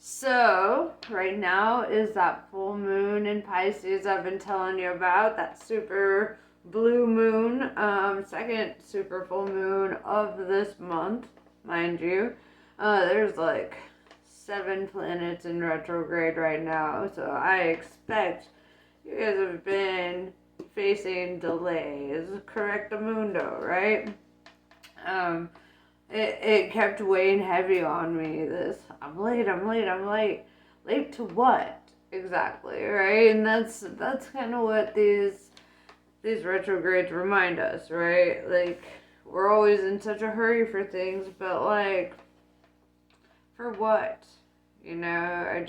So, right now is that full moon in Pisces I've been telling you about, that super blue moon, second super full moon of this month, mind you. There's like 7 planets in retrograde right now, so I expect you guys have been facing delays, correctamundo, right? Um, it kept weighing heavy on me. This I'm late, I'm late, I'm late. Late to what exactly, right? And that's kind of what these retrogrades remind us, right? Like we're always in such a hurry for things, but like for what? I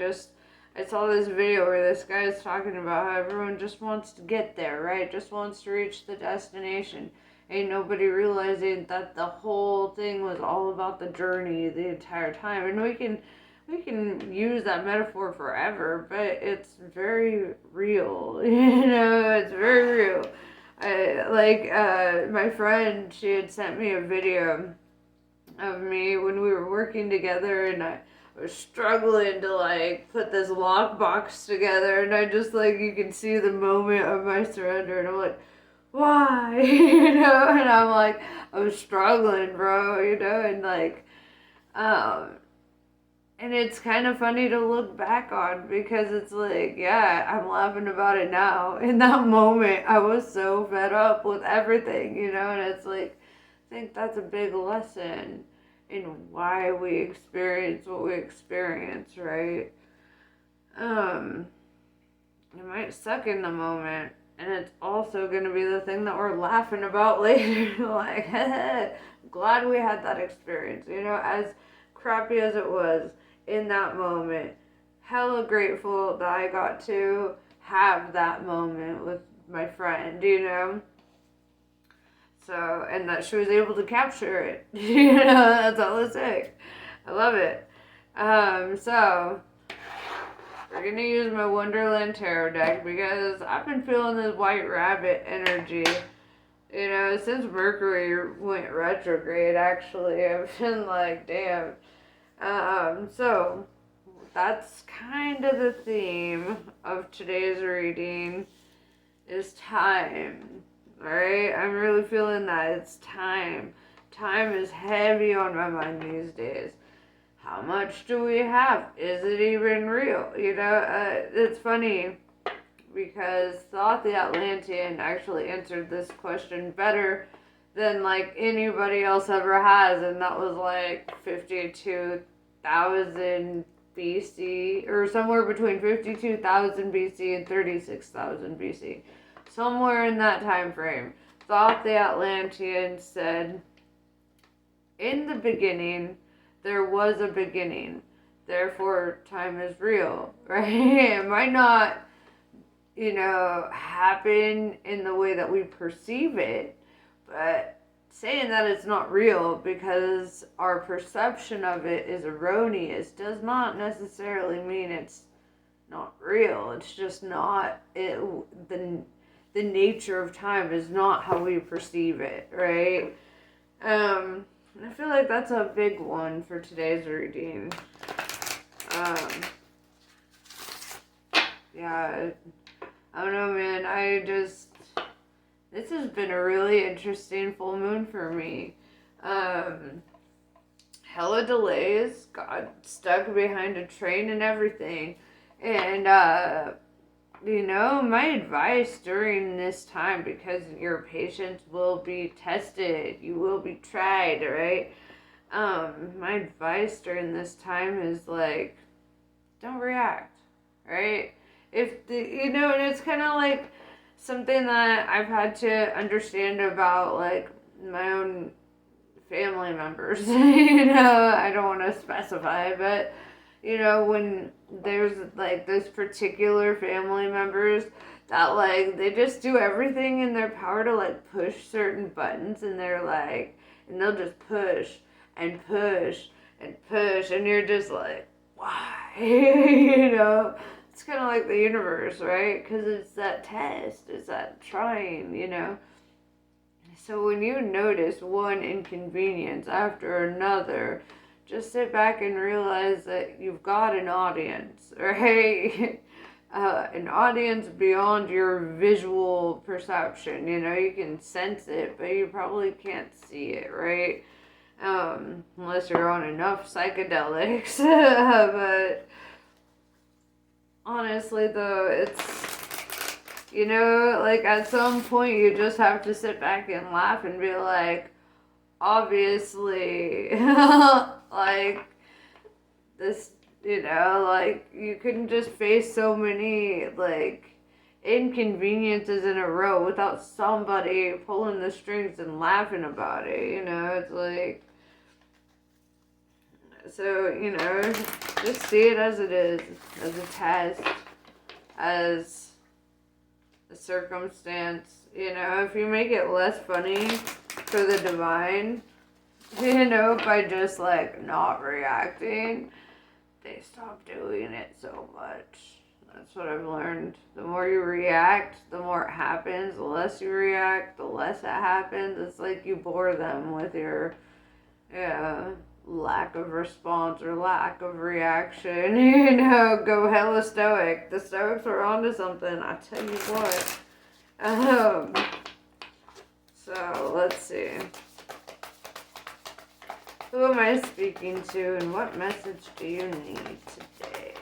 saw this video where this guy is talking about how everyone just wants to get there, right? Just wants to reach the destination. Ain't nobody realizing that the whole thing was all about the journey the entire time. And we can use that metaphor forever, but it's very real. It's very real. My friend, she had sent me a video of me when we were working together, and I was struggling to like put this lockbox together, and I just like, you can see the moment of my surrender, and I'm like, why? And I'm like, I'm struggling, bro, and like, um, and it's kind of funny to look back on because it's like, yeah, I'm laughing about it now. In that moment, I was so fed up with everything, and it's like, I think that's a big lesson in why we experience what we experience, right? Um, it might suck in the moment, and it's also going to be the thing that we're laughing about later. Like, glad we had that experience, as crappy as it was in that moment. Hella grateful that I got to have that moment with my friend. So, and that she was able to capture it. That's all it takes. I love it. So, we're going to use my Wonderland Tarot deck because I've been feeling this white rabbit energy. Since Mercury went retrograde, actually, I've been like, damn. So, that's kind of the theme of today's reading is time. Alright, I'm really feeling that. It's time. Time is heavy on my mind these days. How much do we have? Is it even real? It's funny because Thought the Atlantean actually answered this question better than like anybody else ever has, and that was like 52,000 BC, or somewhere between 52,000 BC and 36,000 BC. Somewhere in that time frame. Thought the Atlantean said, in the beginning, there was a beginning. Therefore, time is real, right? It might not, happen in the way that we perceive it, but saying that it's not real because our perception of it is erroneous does not necessarily mean it's not real. It's just not it. The nature of time is not how we perceive it, right? I feel like that's a big one for today's reading. Yeah, I don't know, man. This has been a really interesting full moon for me. Hella delays, got stuck behind a train and everything. And, my advice during this time, because your patience will be tested, you will be tried, right? My advice during this time is like, don't react, right? And it's kind of like something that I've had to understand about like my own family members. I don't want to specify, but when there's like this particular family members that like they just do everything in their power to like push certain buttons, and and they'll just push and push and push, and you're just like, why? It's kind of like the universe, right? Because it's that test, it's that trying. So when you notice one inconvenience after another, just sit back and realize that you've got an audience, right? An audience beyond your visual perception. You know, you can sense it, but you probably can't see it, right? Unless you're on enough psychedelics. But honestly, though, it's, you know, like at some point you just have to sit back and laugh and be like, obviously, like, this, you know, like, you couldn't just face so many, like, inconveniences in a row without somebody pulling the strings and laughing about it, you know, it's like, so, you know, just see it as it is, as a test, as a circumstance, you know, if you make it less funny for the divine, you know, by just, like, not reacting, they stop doing it so much. That's what I've learned. The more you react, the more it happens. The less you react, the less it happens. It's like you bore them with your, yeah, lack of response or lack of reaction. You know, go hella stoic. The Stoics were onto something, I tell you what. So, let's see. Who am I speaking to, and what message do you need today?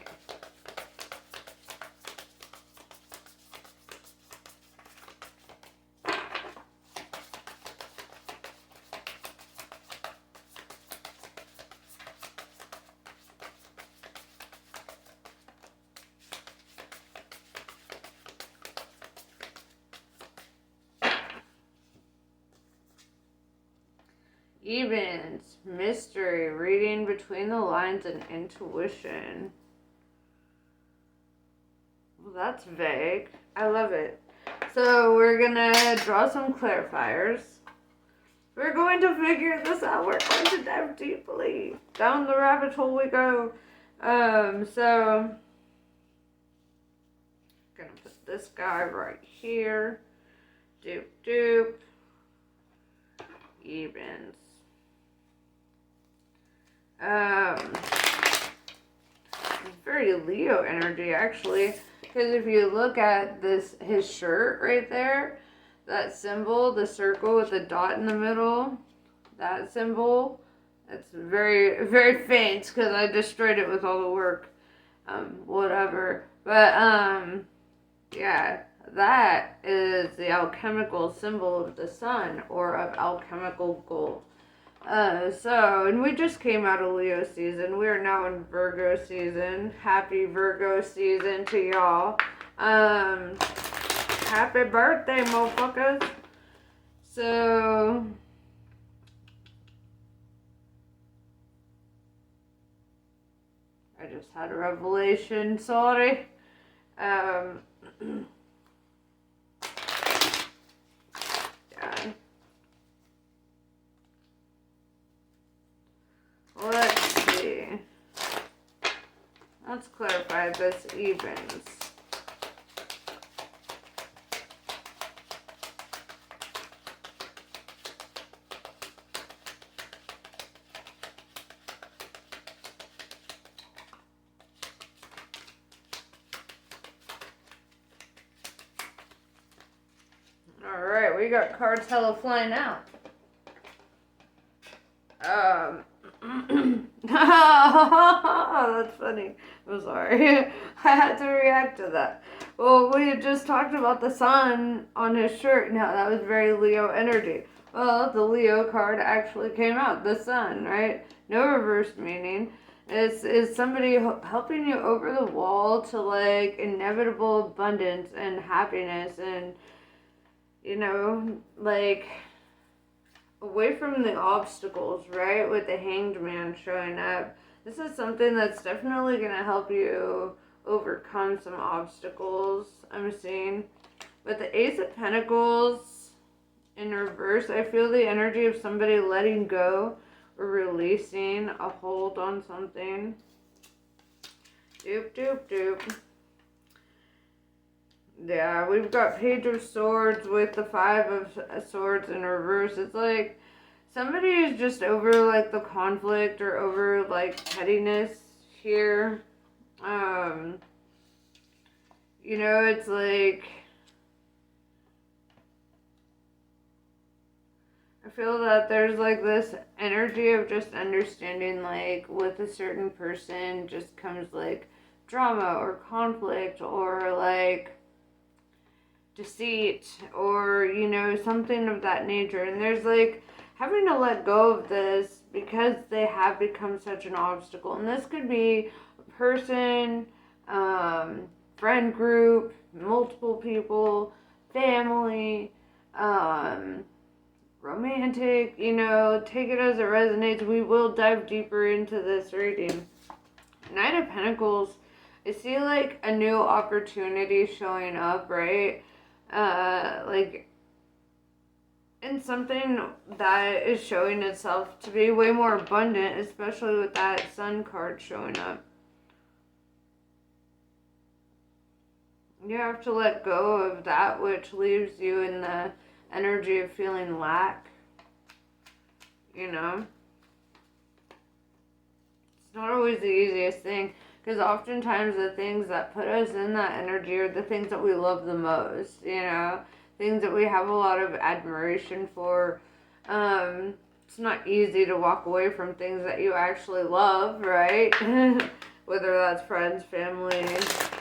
Evens, mystery, reading between the lines, and intuition. Well, that's vague. I love it. So we're gonna draw some clarifiers. We're going to figure this out. We're going to dive deeply. Down the rabbit hole we go. So gonna put this guy right here. Doop doop. Evens. Very Leo energy, actually, because if you look at this, his shirt right there, that symbol, the circle with the dot in the middle, that symbol, it's very, very faint because I destroyed it with all the work, whatever, but, yeah, that is the alchemical symbol of the sun, or of alchemical gold. And we just came out of Leo season. We are now in Virgo season. Happy Virgo season to y'all. Happy birthday, motherfuckers. So, I just had a revelation, sorry. Yeah. Let's see. Let's clarify this evens. Alright, we got cards hella flying out. That's funny. I'm sorry. I had to react to that. Well, we had just talked about the sun on his shirt and how that was very Leo energy. Well, the Leo card actually came out, the sun, right? No reverse meaning. It's somebody helping you over the wall to, like, inevitable abundance and happiness and, you know, like, away from the obstacles, right? With the Hanged Man showing up. This is something that's definitely going to help you overcome some obstacles, I'm seeing. But the Ace of Pentacles in reverse, I feel the energy of somebody letting go or releasing a hold on something. Doop, doop, doop. Yeah, we've got Page of Swords with the Five of Swords in reverse. It's like somebody is just over like the conflict or over like pettiness here. You know, it's like, I feel that there's like this energy of just understanding, like with a certain person just comes like drama or conflict or like deceit or, you know, something of that nature. And there's like having to let go of this because they have become such an obstacle. And this could be a person, friend group, multiple people, family, romantic, you know, take it as it resonates. We will dive deeper into this reading. Knight of Pentacles, I see like a new opportunity showing up, right? Like in something that is showing itself to be way more abundant, especially with that Sun card showing up. You have to let go of that which leaves you in the energy of feeling lack, you know? It's not always the easiest thing, because oftentimes the things that put us in that energy are the things that we love the most, you know? Things that we have a lot of admiration for. It's not easy to walk away from things that you actually love, right? Whether that's friends, family,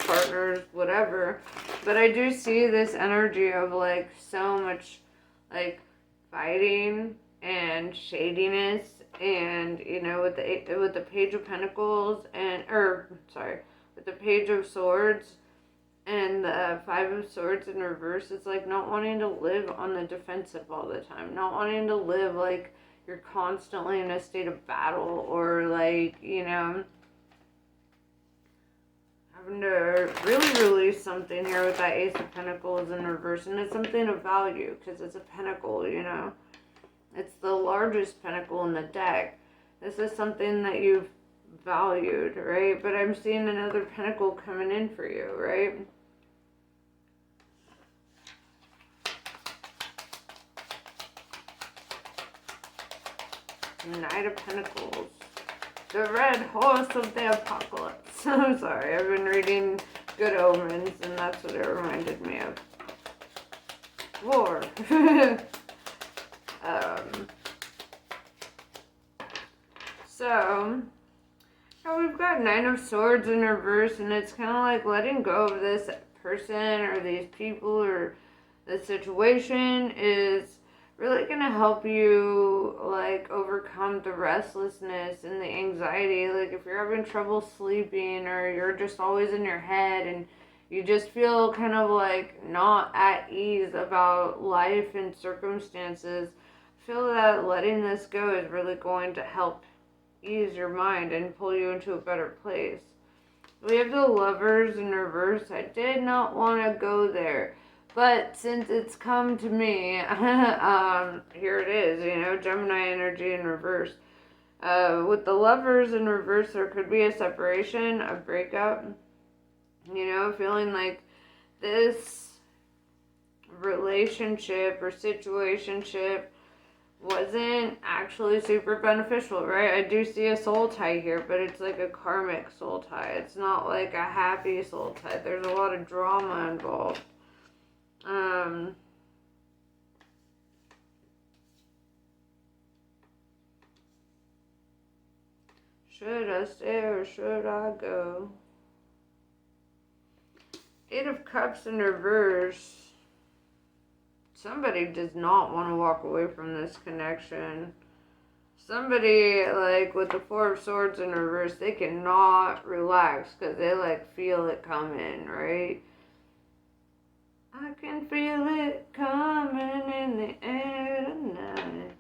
partners, whatever. But I do see this energy of like so much like fighting and shadiness, and you know, with the Page of Pentacles and with the Page of Swords and the Five of Swords in reverse. It's like not wanting to live on the defensive all the time, not wanting to live like you're constantly in a state of battle, or like, you know, having to really release something here with that Ace of Pentacles in reverse. And it's something of value because it's a pentacle, you know. It's the largest pentacle in the deck. This is something that you've valued, right? But I'm seeing another pentacle coming in for you, right? Knight of Pentacles. The red horse of the apocalypse. I'm sorry, I've been reading Good Omens, and that's what it reminded me of. War. So, we've got Nine of Swords in reverse, and it's kind of like letting go of this person or these people or the situation is really going to help you like overcome the restlessness and the anxiety. Like if you're having trouble sleeping, or you're just always in your head and you just feel kind of like not at ease about life and circumstances, I feel that letting this go is really going to help ease your mind and pull you into a better place. We have the Lovers in reverse. I did not want to go there, but since it's come to me, here it is, you know, Gemini energy in reverse. With the Lovers in reverse, there could be a separation, a breakup, you know, feeling like this relationship or situationship wasn't actually super beneficial, right? I do see a soul tie here, but it's like a karmic soul tie. It's not like a happy soul tie. There's a lot of drama involved. Should I stay or should I go? Eight of Cups in reverse. Somebody does not want to walk away from this connection. Somebody, like, with the Four of Swords in reverse, they cannot relax because they, like, feel it coming, right? I can feel it coming in the air tonight.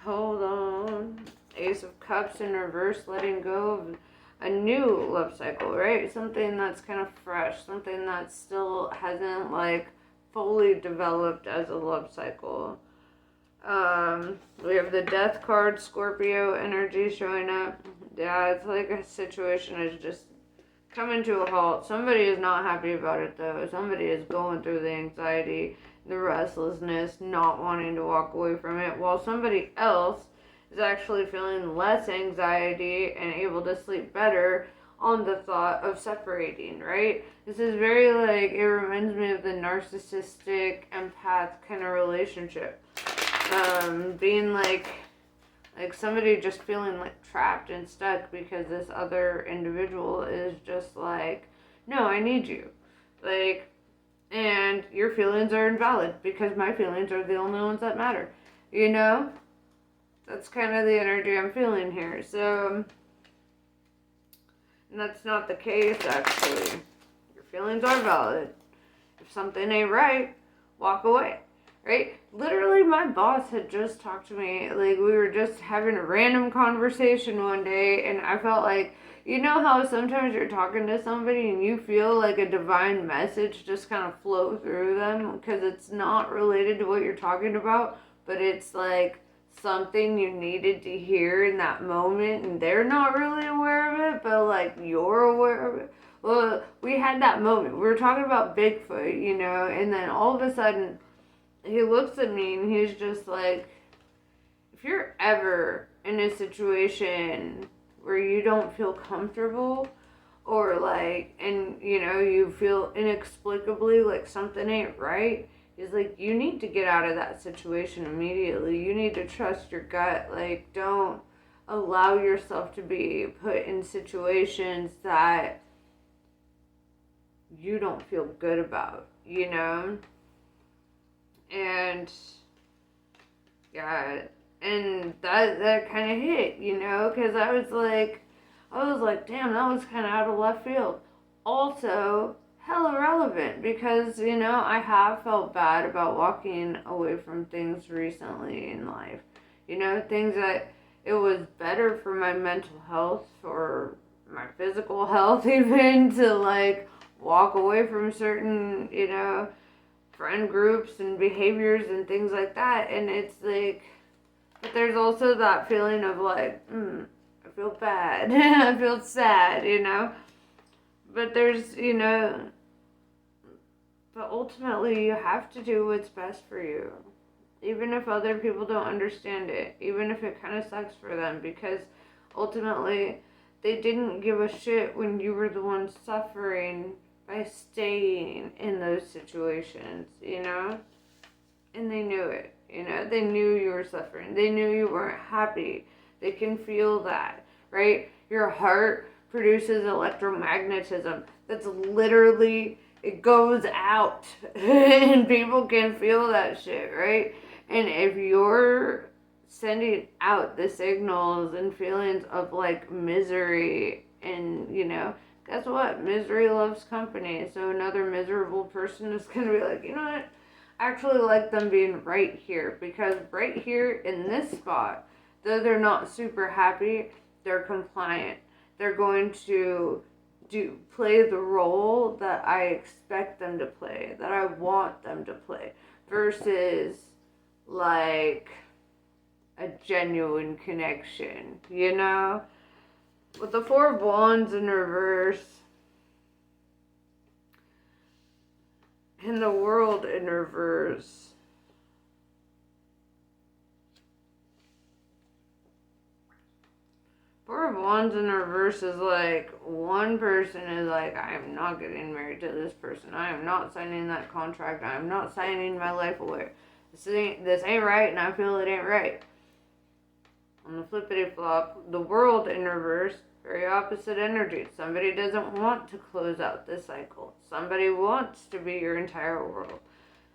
Hold on. Ace of Cups in reverse, letting go of a new love cycle, right? Something that's kind of fresh, something that still hasn't, like, fully developed as a love cycle. We have the Death card, Scorpio energy showing up. Yeah, it's like a situation is just coming to a halt. Somebody is not happy about it though. Somebody is going through the anxiety. the restlessness, not wanting to walk away from it, while somebody else is actually feeling less anxiety and able to sleep better on the thought of separating, right? This is very like, it reminds me of the narcissistic empath kind of relationship. Being like somebody just feeling like trapped and stuck because this other individual is just like, no, I need you. Like, and your feelings are invalid because my feelings are the only ones that matter. You know? That's kind of the energy I'm feeling here. So, and that's not the case, actually. Your feelings are valid. If something ain't right, walk away. Right? Literally, my boss had just talked to me. Like, we were just having a random conversation one day, and I felt like, you know how sometimes you're talking to somebody and you feel like a divine message just kind of flow through them because it's not related to what you're talking about, but it's like something you needed to hear in that moment, and they're not really aware of it, but like you're aware of it. Well, we had that moment. We were talking about Bigfoot, you know, and then all of a sudden, he looks at me and he's just like, if you're ever in a situation where you don't feel comfortable or like, and you know, you feel inexplicably like something ain't right, he's like, you need to get out of that situation immediately. You need to trust your gut. Like, don't allow yourself to be put in situations that you don't feel good about, you know? And yeah, and that kind of hit, you know, because I was like, damn, that was kind of out of left field. Also, hella relevant because, you know, I have felt bad about walking away from things recently in life. You know, things that it was better for my mental health, for my physical health, even to like walk away from certain, you know, friend groups and behaviors and things like that. And it's like, but there's also that feeling of like, I feel bad. I feel sad, you know. But there's, you know, but ultimately you have to do what's best for you. Even if other people don't understand it. Even if it kind of sucks for them. Because ultimately they didn't give a shit when you were the one suffering by staying in those situations, you know? And they knew it, you know? They knew you were suffering. They knew you weren't happy. They can feel that, right? Your heart produces electromagnetism. That's literally, it goes out. And people can feel that shit, right? And if you're sending out the signals and feelings of like misery and, you know, guess what? Misery loves company. So another miserable person is going to be like, you know what? I actually like them being right here. Because right here in this spot, though they're not super happy, they're compliant. They're going to play the role that I expect them to play, that I want them to play. Versus like a genuine connection, you know? With the Four of Wands in reverse and the World in reverse, Four of Wands in reverse is like, one person is like, I am not getting married to this person. I am not signing that contract. I am not signing my life away. This ain't right, and I feel it ain't right. On the flippity flop, the World in reverse, very opposite energy. Somebody doesn't want to close out this cycle. Somebody wants to be your entire world,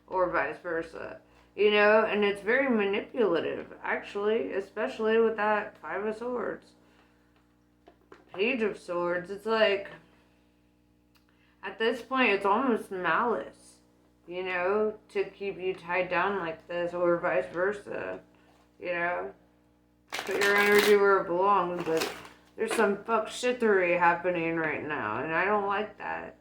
or vice versa. You know, and it's very manipulative, actually, especially with that Five of Swords. Page of Swords, it's like, at this point, it's almost malice, you know, to keep you tied down like this, or vice versa, you know. Put your energy where it belongs, but there's some fuck shittery happening right now, and I don't like that.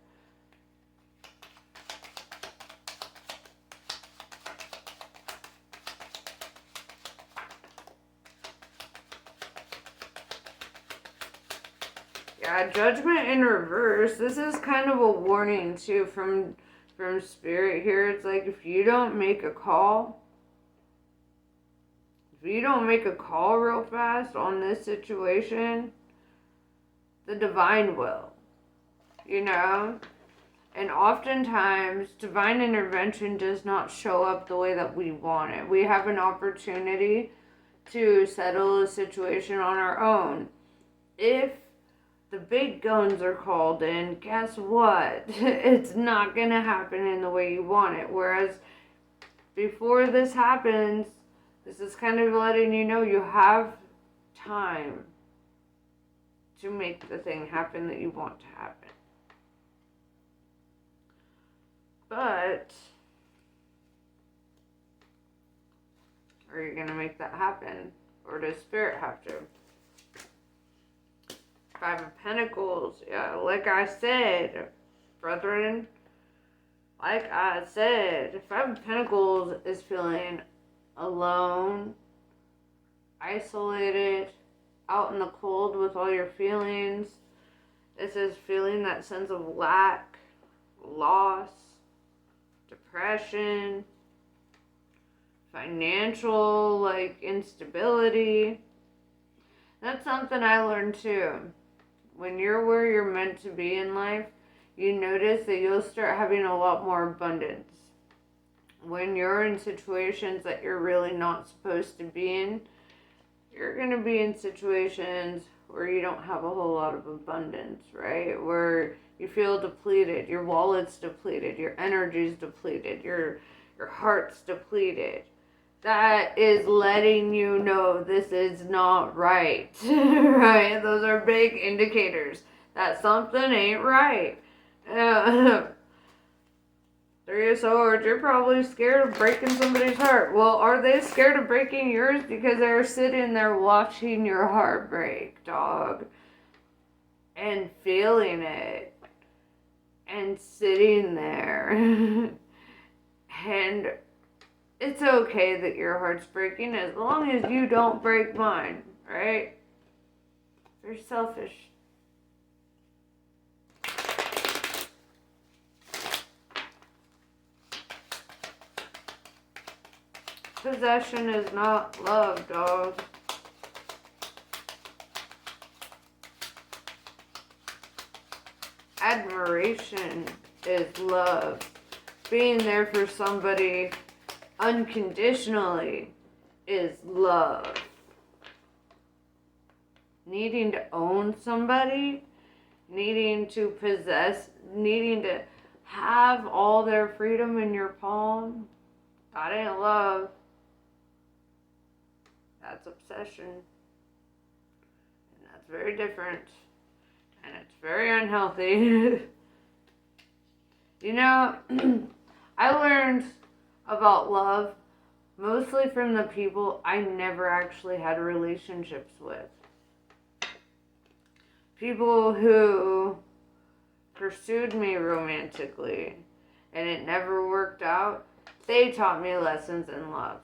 Yeah, Judgment in reverse. This is kind of a warning too from from spirit here. It's like, if you don't make a call real fast on this situation, the divine will, you know? And oftentimes, divine intervention does not show up the way that we want it. We have an opportunity to settle a situation on our own. If the big guns are called in, guess what? It's not going to happen in the way you want it. Whereas before this happens, this is kind of letting you know you have time to make the thing happen that you want to happen. But are you going to make that happen? Or does Spirit have to? Five of Pentacles. Yeah, like I said, brethren. Like I said, Five of Pentacles is feeling alone, isolated, out in the cold with all your feelings. This is feeling that sense of lack, loss, depression, financial instability. That's something I learned too. When you're where you're meant to be in life, you notice that you'll start having a lot more abundance. When you're in situations that you're really not supposed to be in, you're going to be in situations where you don't have a whole lot of abundance, right? Where you feel depleted, your wallet's depleted, your energy's depleted, your heart's depleted. That is letting you know this is not right, right? Those are big indicators that something ain't right. Three of Swords, you're probably scared of breaking somebody's heart. Well, are they scared of breaking yours? Because they're sitting there watching your heart break, dog. And feeling it. And sitting there. And it's okay that your heart's breaking as long as you don't break mine, right? You're selfish. Possession is not love, dog. Admiration is love. Being there for somebody unconditionally is love. Needing to own somebody, needing to possess, needing to have all their freedom in your palm, that ain't love. That's obsession. And that's very different. And it's very unhealthy. You know, I learned about love mostly from the people I never actually had relationships with. People who pursued me romantically and it never worked out, they taught me lessons in love.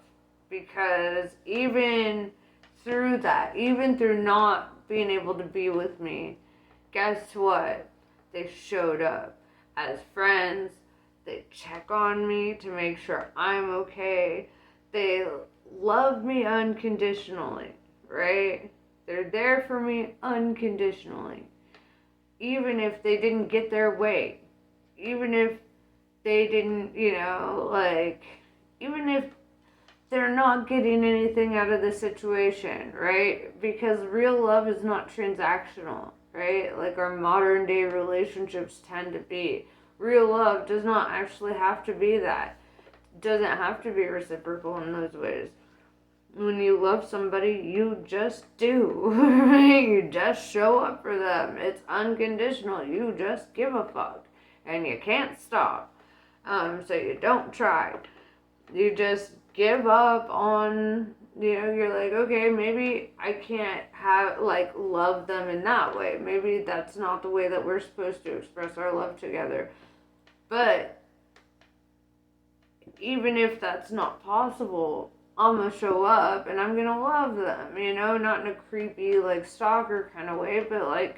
Because even through that, even through not being able to be with me, guess what? They showed up as friends. They check on me to make sure I'm okay. They love me unconditionally, right? They're there for me unconditionally. Even if they didn't get their way. Even if they didn't, even if they're not getting anything out of the situation, right? Because real love is not transactional, right? Like our modern day relationships tend to be. Real love does not actually have to be that. It doesn't have to be reciprocal in those ways. When you love somebody, you just do, right? You just show up for them. It's unconditional. You just give a fuck. And you can't stop. So you don't try. You just give up on, you're like, okay, maybe I can't love them in that way. Maybe that's not the way that we're supposed to express our love together. But even if that's not possible, I'm gonna show up and I'm gonna love them, not in a creepy, stalker kind of way, but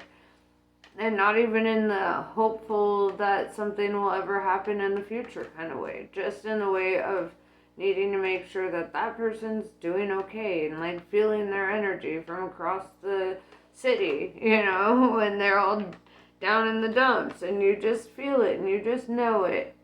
And not even in the hopeful that something will ever happen in the future kind of way. Just in the way of needing to make sure that that person's doing okay and like feeling their energy from across the city, when they're all down in the dumps and you just feel it and you just know it.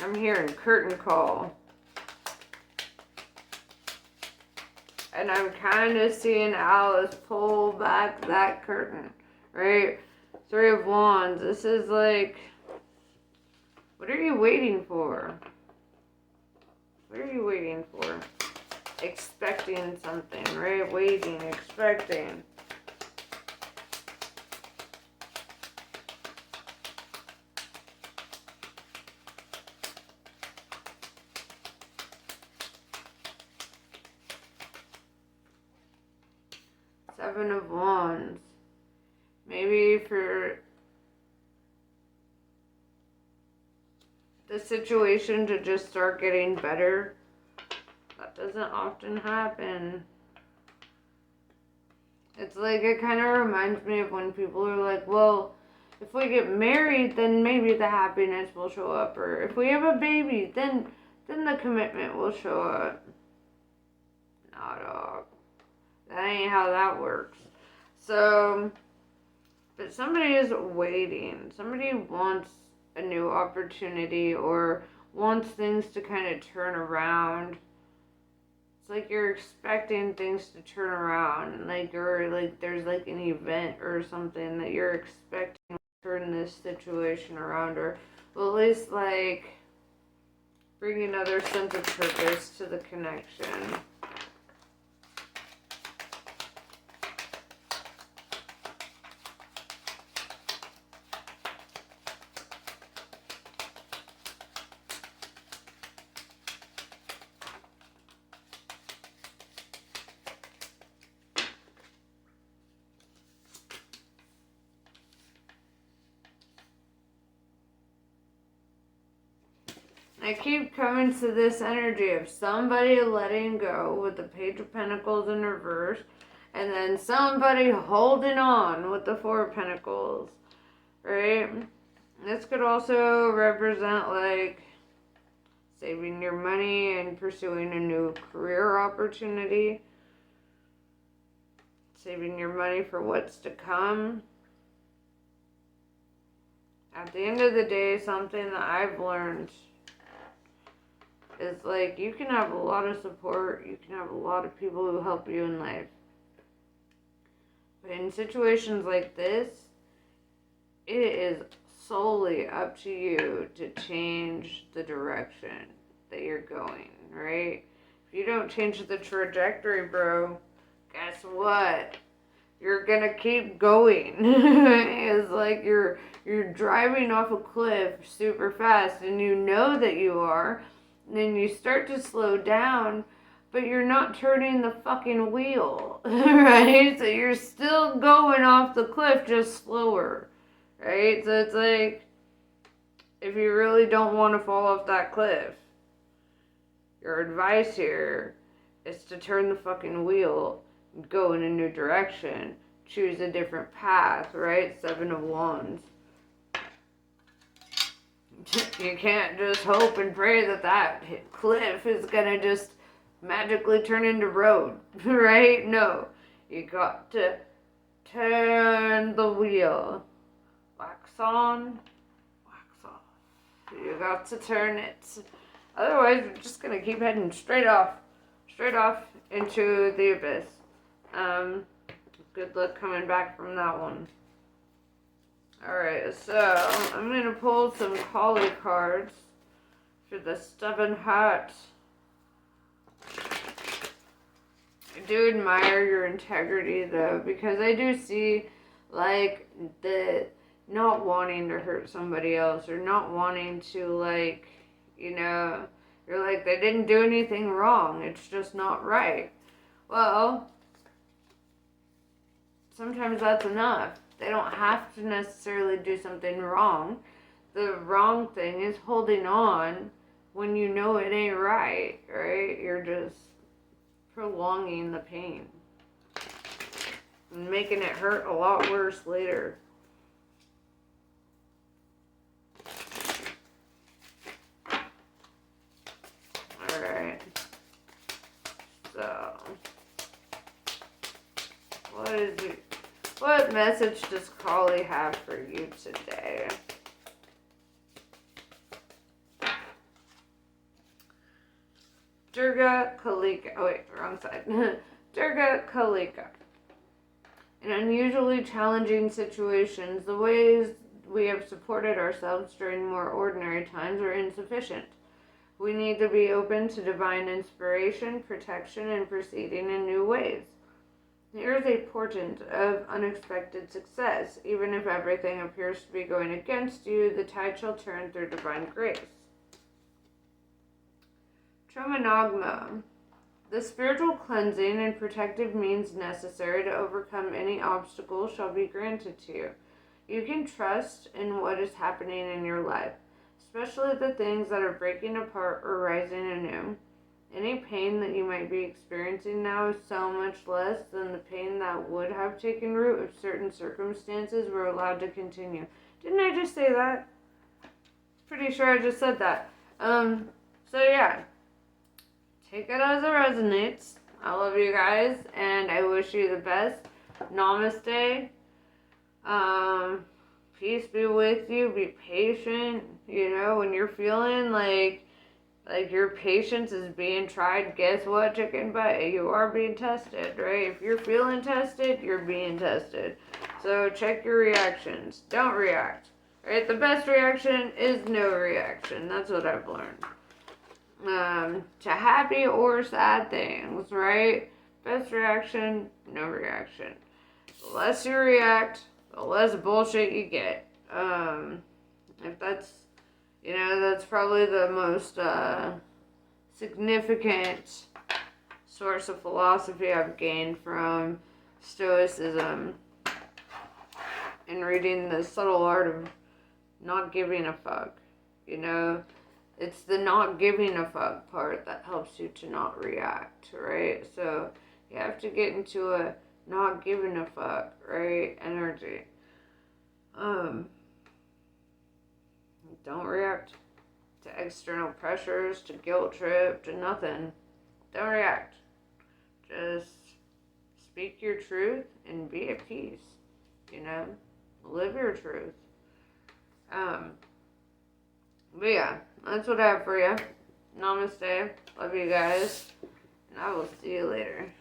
I'm hearing curtain call. And I'm kind of seeing Alice pull back that curtain, right? Three of Wands. This is like, what are you waiting for? What are you waiting for? Expecting something, right? Waiting, expecting. Seven of Wands. Maybe for the situation to just start getting better. That doesn't often happen. It's like, it kind of reminds me of when people are like, well, if we get married, then maybe the happiness will show up. Or if we have a baby, then the commitment will show up. Nah, dog. That ain't how that works. So, but somebody is waiting. Somebody wants a new opportunity or wants things to kind of turn around. It's like you're expecting things to turn around. There's like an event or something that you're expecting to turn this situation around, or well, at least like bring another sense of purpose to the connection. I keep coming to this energy of somebody letting go with the Page of Pentacles in reverse, and then somebody holding on with the Four of Pentacles, right? This could also represent like saving your money and pursuing a new career opportunity, saving your money for what's to come. At the end of the day, something that I've learned is like, you can have a lot of support, you can have a lot of people who help you in life. But in situations like this, it is solely up to you to change the direction that you're going, right? If you don't change the trajectory, bro, guess what? You're gonna keep going. It's like you're driving off a cliff super fast and you know that you are. And then you start to slow down, but you're not turning the fucking wheel, right? So you're still going off the cliff, just slower, right? So it's like, if you really don't want to fall off that cliff, your advice here is to turn the fucking wheel and go in a new direction. Choose a different path, right? Seven of Wands. You can't just hope and pray that cliff is gonna just magically turn into road, right? No. You got to turn the wheel. Wax on, wax off. You got to turn it. Otherwise, we're just gonna keep heading straight off into the abyss. Good luck coming back from that one. Alright, so I'm going to pull some Kali cards for the stubborn heart. I do admire your integrity, though, because I do see, like, the not wanting to hurt somebody else, or not wanting to, like, you're like, they didn't do anything wrong, it's just not right. Well, sometimes that's enough. They don't have to necessarily do something wrong. The wrong thing is holding on when you know it ain't right, right? You're just prolonging the pain and making it hurt a lot worse later. Alright. So, what message does Kali have for you today? Durga Kalika. Oh wait, wrong side. Durga Kalika. In unusually challenging situations, the ways we have supported ourselves during more ordinary times are insufficient. We need to be open to divine inspiration, protection, and proceeding in new ways. Here is a portent of unexpected success. Even if everything appears to be going against you, the tide shall turn through divine grace. Tramanagma. The spiritual cleansing and protective means necessary to overcome any obstacle shall be granted to you. You can trust in what is happening in your life, especially the things that are breaking apart or rising anew. Any pain that you might be experiencing now is so much less than the pain that would have taken root if certain circumstances were allowed to continue. Didn't I just say that? Pretty sure I just said that. So yeah. Take it as it resonates. I love you guys, and I wish you the best. Namaste. Peace be with you. Be patient. You know, when you're feeling like your patience is being tried, guess what, chicken butt? You are being tested, right? If you're feeling tested, you're being tested. So check your reactions. Don't react, right? The best reaction is no reaction. That's what I've learned. To happy or sad things, right? Best reaction, no reaction. The less you react, the less bullshit you get. If that's, that's probably the most significant source of philosophy I've gained from Stoicism and reading The Subtle Art of Not Giving a Fuck. It's the not giving a fuck part that helps you to not react, right? So you have to get into a not giving a fuck, right, energy. Don't react to external pressures, to guilt trip, to nothing. Don't react. Just speak your truth and be at peace, Live your truth. But yeah, that's what I have for you. Namaste. Love you guys. And I will see you later.